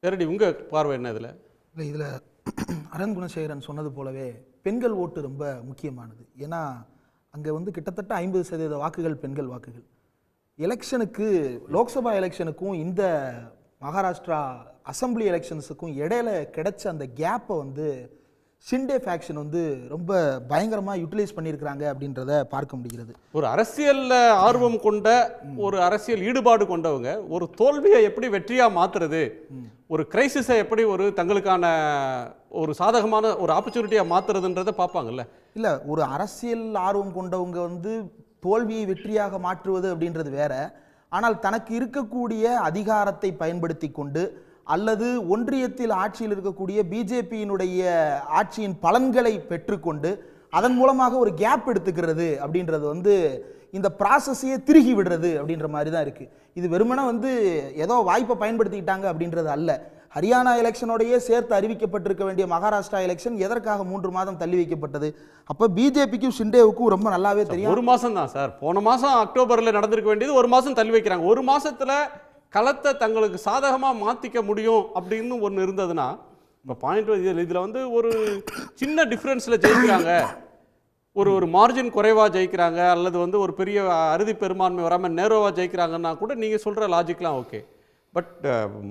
சரி, உங்க பார்வை என்ன இதுல? இல்லை இதில் அரண் குணசேகரன் சொன்னது போலவே பெண்கள் ஓட்டு ரொம்ப முக்கியமானது. ஏன்னா அங்கே வந்து கிட்டத்தட்ட 50% வாக்குகள் பெண்கள் வாக்குகள். எலெக்ஷனுக்கு லோக்சபா எலெக்ஷனுக்கும் இந்த மகாராஷ்டிரா அசம்பிளி எலெக்ஷன்ஸுக்கும் இடையில கிடைச்ச அந்த கேப்பை வந்து ஷிண்டே ஃபேக்ஷன் வந்து ரொம்ப பயங்கரமாக யூட்டிலைஸ் பண்ணியிருக்கிறாங்க அப்படின்றத பார்க்க முடிகிறது. ஒரு அரசியல்ல ஆர்வம் கொண்ட, ஒரு அரசியல் ஈடுபாடு கொண்டவங்க ஒரு தோல்வியை எப்படி வெற்றியா மாத்துறது, ஒரு கிரைசிஸை எப்படி ஒரு தங்களுக்கான ஒரு சாதகமான ஒரு ஆப்பர்ச்சுனிட்டியா மாத்துறதுன்றதை பார்ப்பாங்கல்ல. இல்லை, ஒரு அரசியல் ஆர்வம் கொண்டவங்க வந்து தோல்வியை வெற்றியாக மாற்றுவது அப்படின்றது வேற. ஆனால் தனக்கு இருக்கக்கூடிய அதிகாரத்தை பயன்படுத்தி கொண்டு அல்லது ஒன்றியத்தில் ஆட்சியில் இருக்கக்கூடிய பிஜேபியினுடைய ஆட்சியின் பலன்களை பெற்றுக்கொண்டு அதன் மூலமாக ஒரு கேப் எடுத்துக்கிறது அப்படின்றது வந்து இந்த ப்ராசஸையே திருகி விடுறது அப்படின்ற மாதிரி தான் இருக்குது. இது வெறுமனே வந்து ஏதோ வாய்ப்பை பயன்படுத்திக்கிட்டாங்க அப்படின்றது அல்ல. ஹரியானா எலெக்ஷனோடையே சேர்த்து அறிவிக்கப்பட்டிருக்க வேண்டிய மகாராஷ்டிரா எலெக்ஷன் எதற்காக 3 மாதம் தள்ளி வைக்கப்பட்டது? அப்போ பிஜேபிக்கும் ஷிண்டேவுக்கும் ரொம்ப நல்லாவே தெரியும். ஒரு மாசம் தான் சார், போன மாசம் அக்டோபர்ல நடந்திருக்க வேண்டியது ஒரு மாசம் தள்ளி வைக்கிறாங்க. ஒரு மாசத்துல களத்தை தங்களுக்கு சாதகமா மாத்திக்க முடியும் அப்படின்னு ஒன்று இருந்ததுன்னா, இப்போ பாயிண்ட் இதுல வந்து ஒரு சின்ன டிஃபரன்ஸ்ல ஜெயிக்கிறாங்க, ஒரு மார்ஜின் குறைவா ஜெயிக்கிறாங்க, அல்லது வந்து ஒரு பெரிய அறுதி பெரும்பான்மை வராமல் நேரோவா ஜெயிக்கிறாங்கன்னா கூட நீங்க சொல்ற லாஜிக்லாம் ஓகே. பட்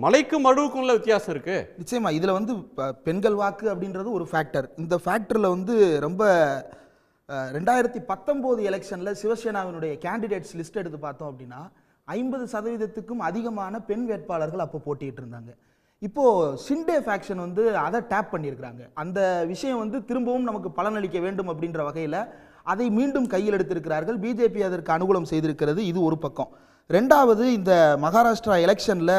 மலைக்கும் மடுவுக்கும் உள்ள வித்தியாசம் இருக்கு. நிச்சயமா இதுல வந்து பெண்கள் வாக்கு அப்படின்றது ஒரு ஃபேக்டர். இந்த ஃபேக்டர்ல வந்து ரொம்ப 2019 எலெக்ஷன்ல சிவசேனாவினுடைய கேண்டிடேட்ஸ் லிஸ்ட் எடுத்து பார்த்தோம் அப்படின்னா 50%க்கும் அதிகமான பெண் வேட்பாளர்கள் அப்போ போட்டிட்டு இருந்தாங்க. இப்போ ஷிண்டே ஃபேக்ஷன் வந்து அதை டேப் பண்ணியிருக்கிறாங்க. அந்த விஷயம் வந்து திரும்பவும் நமக்கு பலனளிக்க வேண்டும் அப்படின்ற வகையில் அதை மீண்டும் கையில் எடுத்திருக்கிறார்கள். பிஜேபி அதற்கு அனுகூலம் செய்திருக்கிறது. இது ஒரு பக்கம். ரெண்டாவது, இந்த மகாராஷ்டிரா எலெக்ஷனில்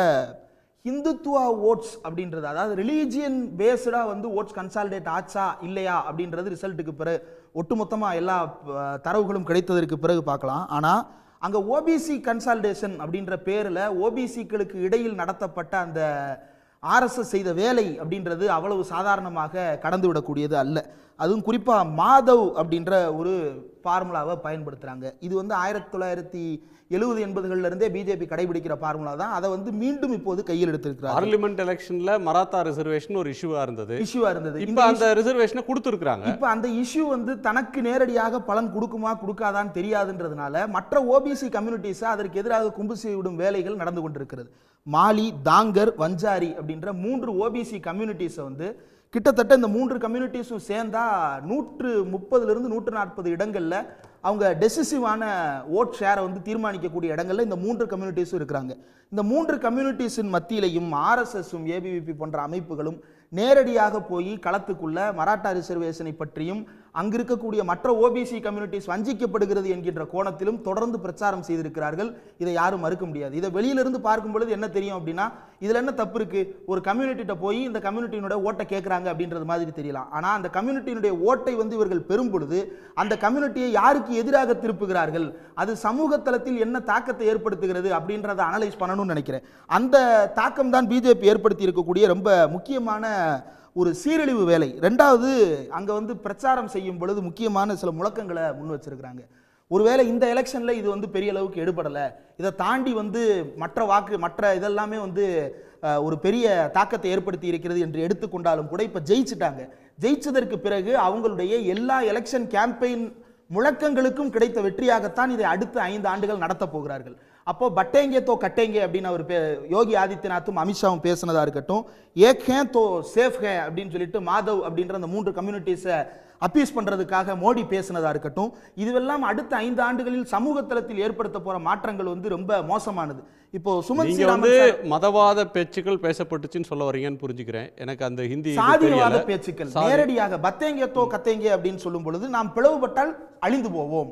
ஹிந்துத்துவா ஓட்ஸ் அப்படின்றது, அதாவது ரிலீஜியன் பேஸ்டாக வந்து ஓட்ஸ் கன்சாலிடேட் ஆச்சா இல்லையா அப்படின்றது ரிசல்ட்டுக்கு பிறகு ஒட்டுமொத்தமாக எல்லா தரவுகளும் கிடைத்ததற்கு பிறகு பார்க்கலாம். ஆனால் அங்கே ஓபிசி கன்சாலிடேஷன் அப்படின்ற பேரில் ஓபிசிக்களுக்கு இடையில் நடத்தப்பட்ட அந்த ஆர்எஸ்எஸ் செய்த வேலை அப்படின்றது அவ்வளவு சாதாரணமாக கடந்து விடக்கூடியது அல்ல. அதுவும் குறிப்பாக மாதவ் அப்படின்ற ஒரு ஃபார்முலாவை பயன்படுத்துகிறாங்க. இது வந்து 1970-80களில் இருந்தே பிஜேபி கடைபிடிக்கிற ஃபார்முலா தான். அதை வந்து மீண்டும் இப்போது கையில் எடுத்திருக்கிறார். பார்லிமெண்ட் எலெக்ஷன்ல மராத்தா ரிசர்வேஷன் ஒரு இஷ்யூவா இருந்தது. இப்போ அந்த ரிசர்வேஷனை கொடுத்துருக்காங்க. இப்போ அந்த இஷ்யூ வந்து தனக்கு நேரடியாக பலன் கொடுக்குமா கொடுக்காதான்னு தெரியாதுன்றதுனால மற்ற ஓபிசி கம்யூனிட்டிஸை அதற்கு எதிராக கும்பு செய்விடும் வேலைகள் நடந்து கொண்டிருக்கிறது. மாலி, தாங்கர், வஞ்சாரி அப்படின்ற 3 ஓபிசி கம்யூனிட்டிஸை வந்து கிட்டத்தட்ட இந்த 3 கம்யூனிட்டிஸும் சேர்ந்தா 130 to 140 இடங்களில் அவங்க டெசிசிவான ஓட் ஷேரை வந்து தீர்மானிக்கக்கூடிய இடங்களில் இந்த 3 கம்யூனிட்டிஸும் இருக்கிறாங்க. இந்த 3 கம்யூனிட்டிஸின் மத்தியிலையும் ஆர்எஸ்எஸும் ஏபிவிபி போன்ற அமைப்புகளும் நேரடியாக போய் களத்துக்குள்ள மராட்டா ரிசர்வேஷனை பற்றியும் அங்கு இருக்கக்கூடிய மற்ற ஓபிசி கம்யூனிட்டிஸ் வஞ்சிக்கப்படுகிறது என்கின்ற கோணத்திலும் தொடர்ந்து பிரச்சாரம் செய்திருக்கிறார்கள். இதை யாரும் மறுக்க முடியாது. இதை வெளியிலிருந்து பார்க்கும் பொழுது என்ன தெரியும் அப்படின்னா, இதுல என்ன தப்பு இருக்கு, ஒரு கம்யூனிட்டிட்ட போய் இந்த கம்யூனிட்டியினுடைய ஓட்டை கேட்கறாங்க அப்படின்றது மாதிரி தெரியலாம். ஆனா அந்த கம்யூனிட்டியினுடைய ஓட்டை வந்து இவர்கள் பெறும் பொழுது அந்த கம்யூனிட்டியை யாருக்கு எதிராக திருப்புகிறார்கள், அது சமூக தளத்தில் என்ன தாக்கத்தை ஏற்படுத்துகிறது அப்படின்றத அனலைஸ் பண்ணணும்னு நினைக்கிறேன். அந்த தாக்கம் தான் பிஜேபி ஏற்படுத்தி இருக்கக்கூடிய ரொம்ப முக்கியமான ஒரு சீரழிவு வேலை. ரெண்டாவது, அங்க வந்து பிரச்சாரம் செய்யும் பொழுது முக்கியமான சில முழக்கங்களை முன் வச்சிருக்கிறாங்க. ஒருவேளை இந்த எலெக்ஷன்ல இது வந்து பெரிய அளவுக்கு எடுபடலை, இதை தாண்டி வந்து மற்ற இதெல்லாமே வந்து ஒரு பெரிய தாக்கத்தை ஏற்படுத்தி இருக்கிறது என்று எடுத்துக்கொண்டாலும் கூட இப்ப ஜெயிச்சுட்டாங்க. ஜெயிச்சதற்கு பிறகு அவங்களுடைய எல்லா எலெக்ஷன் கேம்பெயின் முழக்கங்களுக்கும் கிடைத்த வெற்றியாகத்தான் இதை அடுத்த 5 ஆண்டுகள் நடத்த போகிறார்கள். அப்போ பட்டேங்கே தோ கட்டேங்கே அப்படின்னு அவர் யோகி ஆதித்யநாத்தும் அமித்ஷாவும் பேசினதா இருக்கட்டும், ஏக் ஹே தோ சேஃப் ஹே அப்படின்னு சொல்லிட்டு மாதவ் அப்படின்ற அந்த 3 கம்யூனிட்டிஸை அப்பீஸ் பண்றதுக்காக மோடி பேசினதா இருக்கட்டும், இதுவெல்லாம் அடுத்த 5 ஆண்டுகளில் சமூக தளத்தில் ஏற்படுத்த போற மாற்றங்கள் வந்து ரொம்ப மோசமானது. இப்போ சுமந்த் வந்து மதவாத பேச்சுக்கள் பேசப்பட்டுச்சுன்னு சொல்ல வரீங்கன்னு புரிஞ்சுக்கிறேன். எனக்கு அந்த ஹிந்தி சாதியவாத பேச்சுக்கள் நேரடியாக பத்தேங்கே தோ கத்தேங்கே அப்படின்னு சொல்லும் பொழுது நாம் பிளவுபட்டால் அழிந்து போவோம்.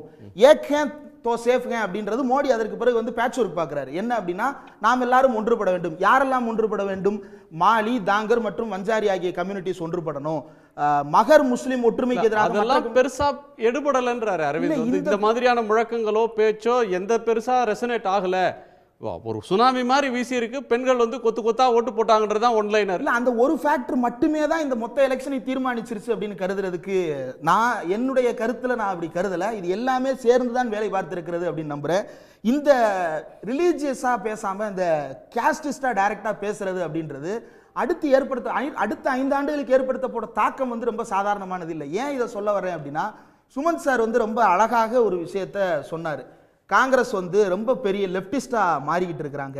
ஏக் ஹே தோ சேஃப் ஹே அப்படின்றது மோடி அதற்கு பிறகு வந்து பேட்ச் ஒர்க் பார்க்கிறாரு. என்ன அப்படின்னா, நாம் எல்லாரும் ஒன்றுபட வேண்டும். யாரெல்லாம் ஒன்றுபட வேண்டும்? மாலி, தாங்கர் மற்றும் வஞ்சாரி ஆகிய கம்யூனிட்டிஸ் ஒன்றுபடணும். மகர் முஸ்லிம் ஒற்றுமைக்கு எதிராக பெருசா எடுபடலன்றாரு அரவிந்த். இந்த மாதிரியான முழக்கங்களோ பேச்சோ எந்த பெருசா ரெசனேட் ஆகல. ஒரு சுனாமி மாதிரி வீசி இருக்கு, பெண்கள் வந்து கொத்து கொத்தா ஓட்டு போட்டாங்கன்றது தான் ஒன்லைனர். இல்ல அந்த ஒரு ஃபேக்டர் மட்டுமே தான் இந்த மொத்த எலெக்ஷனை தீர்மானிச்சிருச்சு அப்படின்னு கருதுறதுக்கு நான் என்னுடைய கருத்துல நான் அப்படி கருதல. இது எல்லாமே சேர்ந்து தான் வேலை பார்த்திருக்கிறது அப்படின்னு நம்புறேன். இந்த ரிலீஜியஸா பேசாம இந்த கேஸ்டிஸ்டா டைரக்டா பேசுறது அப்படின்றது அடுத்த 5 ஆண்டுகளுக்கு ஏற்படுத்த போட தாக்கம் வந்து ரொம்ப சாதாரணமானது இல்லை. ஏன் இதை சொல்ல வர்றேன் அப்படின்னா, சுமந்த் சார் வந்து ரொம்ப அழகாக ஒரு விஷயத்த சொன்னார். காங்கிரஸ் வந்து ரொம்ப பெரிய லெப்டிஸ்டா மாறிக்கிட்டு இருக்கிறாங்க,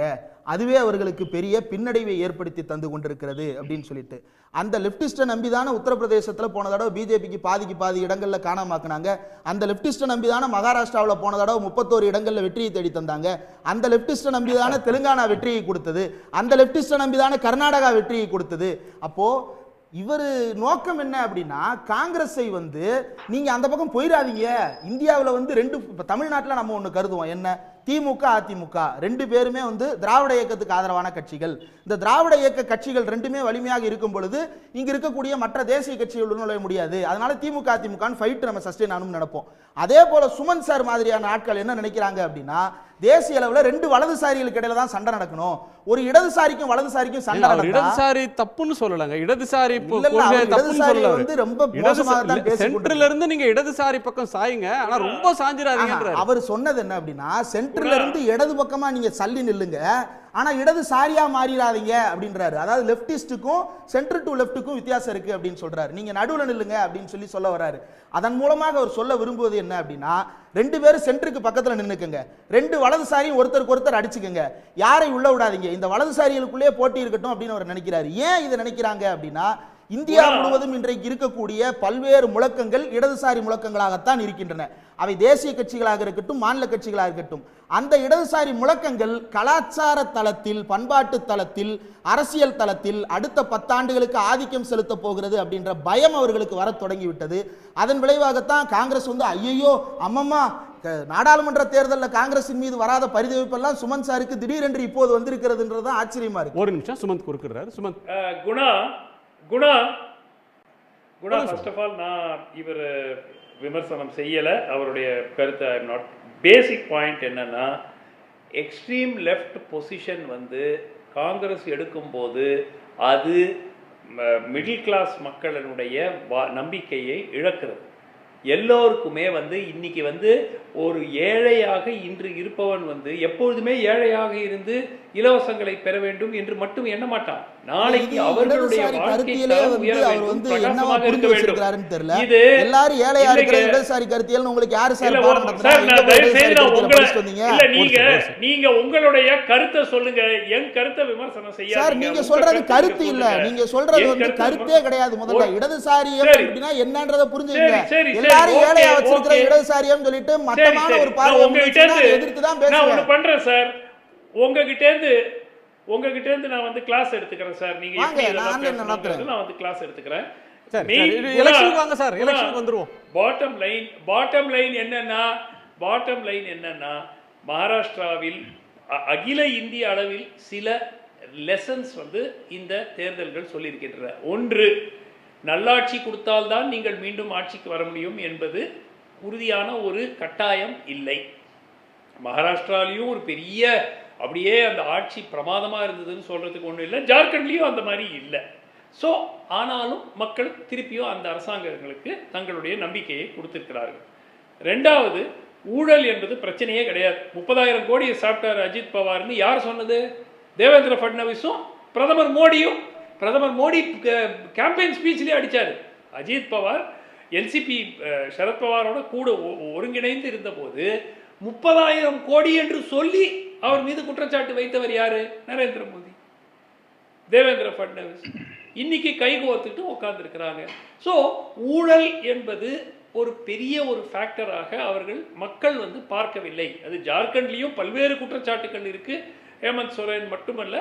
அதுவே அவர்களுக்கு பெரிய பின்னடைவை ஏற்படுத்தி தந்து கொண்டிருக்கிறது அப்படின்னு சொல்லிட்டு, அந்த லெப்டிஸ்டை நம்பி தானே உத்தரப்பிரதேசத்தில் போன தடவை பிஜேபிக்கு பாதி இடங்களில் காணாமாக்குனாங்க. அந்த லெப்டிஸ்டை நம்பி தானே மகாராஷ்டிராவில் போன தடவை 31 இடங்களில் வெற்றியை தேடி தந்தாங்க. அந்த லெப்டிஸ்டை நம்பி தானே தெலுங்கானா வெற்றியை கொடுத்தது. அந்த லெப்டிஸ்டை நம்பி தானே கர்நாடகா வெற்றியை கொடுத்தது. அப்போ இவர் நோக்கம் என்ன அப்படின்னா, காங்கிரஸை வந்து நீங்க அந்த பக்கம் போயிடாதீங்க. இந்தியாவில் வந்து தமிழ்நாட்டில் நம்ம ஒன்று கருதுவோம், என்ன, திமுக அதிமுக ரெண்டு பேருமே வந்து திராவிட இயக்கத்துக்கு ஆதரவான கட்சிகள். இந்த திராவிட இயக்க கட்சிகள் ரெண்டுமே வலிமையாக இருக்கும் பொழுது இங்க இருக்கக்கூடிய மற்ற தேசிய கட்சிகள் நுழைய முடியாது. அதனால திமுக அதிமுக ஃபைட் நம்ம சஸ்டெயின் ஆகணும்னு நினைப்போம். அதே போல சுமன் சார் மாதிரியான ஆட்கள் என்ன நினைக்கிறாங்க அப்படின்னா, தேசிய அளவில் 2 வலதுசாரிகளுக்கு இடையில தான் சண்டை நடக்கணும். ஒரு இடதுசாரிக்கும் வலதுசாரிக்கும் சண்டை நடக்கும். இடதுசாரி தப்புன்னு சொல்லலங்க, இடதுசாரி வந்து ரொம்ப மோசமாக தான் பேசுறாங்க. சென்ட்ரல்ல இருந்து நீங்க இடதுசாரி பக்கம் சாயுங்க, ஆனா ரொம்ப சாஞ்சிராதீங்க. அவர் சொன்னது என்ன அப்படின்னா, சென்ட்ரல்ல இருந்து இடது பக்கமா நீங்க சல்லி நில்லுங்க, ஆனா இடதுசாரியா மாறிடாதீங்க அப்படின்றாரு. அதாவது லெப்டிஸ்டுக்கும் சென்டர் டு லெப்டுக்கும் வித்தியாசம் இருக்கு அப்படின்னு சொல்றாரு. நீங்க நடுவுல நில்லுங்க அப்படின்னு சொல்ல வராரு. அதன் மூலமாக அவர் சொல்ல விரும்புவது என்ன அப்படின்னா, 2 பேரும் சென்டருக்கு பக்கத்துல நின்னுக்குங்க, 2 வலதுசாரியும் ஒருத்தருக்கு ஒருத்தர் அடிச்சுக்கங்க, யாரை உள்ள விடாதீங்க, இந்த வலதுசாரிகளுக்குள்ளே போட்டி இருக்கட்டும் அப்படின்னு அவர் நினைக்கிறாரு. ஏன் இதை நினைக்கிறாங்க அப்படின்னா, இந்தியா முழுவதும் இன்றைக்கு இருக்கக்கூடிய பல்வேறு முழக்கங்கள் இடதுசாரி முழக்கங்களாகத்தான் இருக்கின்றன. அவை தேசிய கட்சிகளாக இருக்கட்டும், மாநில கட்சிகளாக இருக்கட்டும். அந்த இடதுசாரி முழக்கங்கள் கலாச்சார தளத்தில், பண்பாட்டு தளத்தில், அரசியல் தளத்தில் அடுத்த 10 ஆண்டுகளுக்கு ஆதிக்கம் செலுத்த போகிறது அப்படின்ற பயம் அவர்களுக்கு வர தொடங்கிவிட்டது. அதன் விளைவாகத்தான் காங்கிரஸ் வந்து ஐயோ அம்மம்மா நாடாளுமன்ற தேர்தலில் காங்கிரசின் மீது வராத பரிதவிப்பெல்லாம் சுமந்த் சாருக்கு திடீரென்று இப்போது வந்திருக்கிறதுன்றது ஆச்சரியமா இருக்கு. ஒரு நிமிஷம் சுமந்த் குறுக்கிறார். Sumanth Guna first of all நான் இவர் விமர்சனம் செய்யலை, அவருடைய கருத்தை I am not. Basic point என்னன்னா, எக்ஸ்ட்ரீம் லெஃப்ட் பொசிஷன் வந்து காங்கிரஸ் எடுக்கும்போது அது மிடில் கிளாஸ் மக்களினுடைய நம்பிக்கையை இழக்கிறது. எல்லோருக்குமே வந்து இன்னைக்கு வந்து ஒரு ஏழையாக இன்று இருப்பவன் வந்து எப்பொழுதுமே ஏழையாக இருந்து இலவசங்களை பெற வேண்டும் என்று மட்டும் எண்ண மாட்டான். நாளைக்கு அவர்களுடைய வாழ்க்கையிலே வந்து என்னவா புரிந்து வச்சிருக்காருன்னு தெரியல. இது எல்லாரும் ஏழையா இருக்கிற இடதுசாரி கருத்தியல் உங்களுக்கு யாரு சார் பாடம் நடத்துறாங்க? நீங்க உங்களுடைய கருத்தை சொல்லுங்க, என் கருத்தை விமர்சனம் செய்ய சார். நீங்க சொல்றது கருத்து இல்ல, நீங்க சொல்றது வந்து கருத்தே கிடையாது. முதல்ல இடதுசாரியம் அப்படினா என்னன்றதை புரிஞ்சுக்கங்க. எல்லாரும் ஏழையா வச்சிருக்கிற இடதுசாரியம் சொல்லிட்டு மட்டமான ஒரு பார்வை எதிர்த்து தான் பேசுறேன். நான் ஒன்னு பண்றேன் சார், உங்ககிட்ட இருந்து நான் வந்து கிளாஸ் எடுத்துக்கிறேன் சார். நீங்க நான் வந்து கிளாஸ் எடுத்துக்கிறேன். பாட்டம் லைன் என்னன்னா மகாராஷ்டிராவில் அகில இந்திய அளவில் சில லெசன்ஸ் வந்து இந்த தேர்தல்கள் சொல்லியிருக்கின்றன. ஒன்று, நல்லாட்சி கொடுத்தால்தான் நீங்கள் மீண்டும் ஆட்சிக்கு வர முடியும் என்பது உறுதியான ஒரு கட்டாயம் இல்லை. மகாராஷ்டிராலையும் ஒரு பெரிய அப்படியே அந்த ஆட்சி பிரமாதமாக இருந்ததுன்னு சொல்கிறதுக்கு ஒன்றும் இல்லை. ஜார்க்கண்ட்லேயும் அந்த மாதிரி இல்லை. ஸோ ஆனாலும் மக்கள் திருப்பியும் அந்த அரசாங்கங்களுக்கு தங்களுடைய நம்பிக்கையை கொடுத்திருக்கிறார்கள். ரெண்டாவது, ஊழல் என்பது பிரச்சனையே கிடையாது. 30,000 கோடியை சாப்பிட்டார் அஜித் பவார்னு யார் சொன்னது? தேவேந்திர ஃபட்னவிஸும் பிரதமர் மோடி கேம்பெயின் ஸ்பீச்லேயே அடித்தார். அஜித் பவார் என்சிபி சரத்பவாரோட கூட ஒருங்கிணைந்து இருந்தபோது 30,000 கோடி என்று சொல்லி அவர் மீது குற்றச்சாட்டு வைத்தவர் யாரு? நரேந்திர மோடி, தேவேந்திர ஃபட்னவிஸ். இன்னைக்கு கைகோர்த்துட்டு உட்கார்ந்துருக்கிறாங்க. ஸோ ஊழல் என்பது ஒரு பெரிய ஒரு ஃபேக்டராக மக்கள் வந்து பார்க்கவில்லை. அது ஜார்க்கண்ட்லேயும் பல்வேறு குற்றச்சாட்டுகள் இருக்கு. ஹேமந்த் சோரன் மட்டுமல்ல,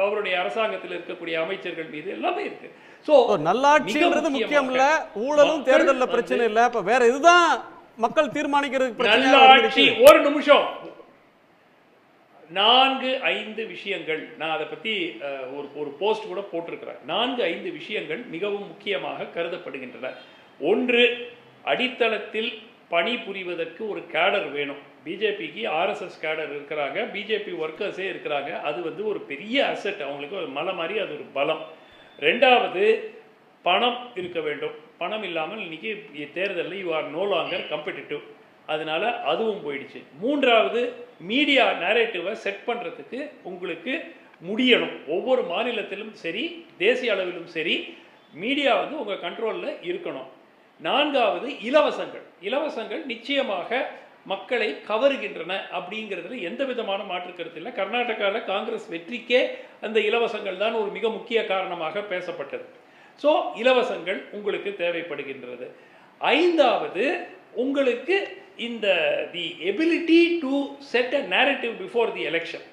அவருடைய அரசாங்கத்தில் இருக்கக்கூடிய அமைச்சர்கள் மீது எல்லாமே இருக்கு. ஸோ நல்லாட்சின்றது முக்கியம் இல்ல, ஊழலும் தேர்தல்ல பிரச்சனை இல்ல. அப்ப வேற இதுதான் மக்கள் தீர்மானிக்கிறதுக்கு நல்லாட்சி. ஒரு நிமிஷம், 4-5 விஷயங்கள் நான் அதை பத்தி ஒரு போஸ்ட் கூட போட்டிருக்கிறேன். 4-5 விஷயங்கள் மிகவும் முக்கியமாக கருதப்படுகின்றன. ஒன்று, அடித்தளத்தில் பணி புரிவதற்கு ஒரு கேடர் வேணும். பிஜேபிக்கு ஆர்எஸ்எஸ் கேடர் இருக்கிறாங்க, பிஜேபி ஒர்க்கர்ஸே இருக்கிறாங்க. அது வந்து ஒரு பெரிய அசெட், அவங்களுக்கு ஒரு மலை மாதிரி அது ஒரு பலம். ரெண்டாவது பணம் இருக்க வேண்டும். பணம் இல்லாமல் இன்னைக்கு தேர்தலில் you are no longer competitive, அதனால அதுவும் போயிடுச்சு. மூன்றாவது மீடியா நேரேட்டிவை செட் பண்ணுறதுக்கு உங்களுக்கு முடியணும். ஒவ்வொரு மாநிலத்திலும் சரி தேசிய அளவிலும் சரி மீடியா வந்து உங்கள் கண்ட்ரோலில் இருக்கணும். நான்காவது இலவசங்கள். இலவசங்கள் நிச்சயமாக மக்களை கவருகின்றன அப்படிங்கிறதுல எந்த விதமான மாற்று கருத்து இல்லை. கர்நாடகாவில் காங்கிரஸ் வெற்றிக்கே அந்த இலவசங்கள் தான் ஒரு மிக முக்கிய காரணமாக பேசப்பட்டது. ஸோ இலவசங்கள் உங்களுக்கு தேவைப்படுகின்றது. ஐந்தாவது உங்களுக்கு இந்த தி ability to set a narrative before the election.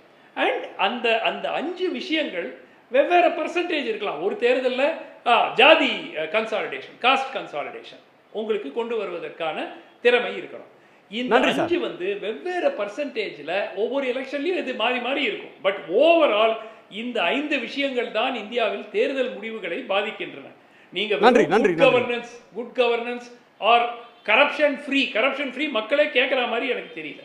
And அந்த அந்த 5 விஷயங்கள் வெவ்வேறு பர்சன்டேஜ் இருக்கலாம். ஒரு தேர்தலில் ஜாதி கன்சாலிடேஷன், காஸ்ட் கன்சாலிடேஷன் உங்களுக்கு கொண்டு வருவதற்கான திறமை இருக்கணும். இந்த 5 வந்து வெவ்வேறு பர்சன்டேஜில் ஒவ்வொரு எலெக்ஷன்லையும் இது மாறி மாறி இருக்கும். பட் ஓவரால் இந்த 5 விஷயங்கள் தான் இந்தியாவில் தேர்தல் முடிவுகளை பாதிக்கின்றன. நீங்க good governance or corruption free மக்களே கேட்குற மாதிரி எனக்கு தெரியல.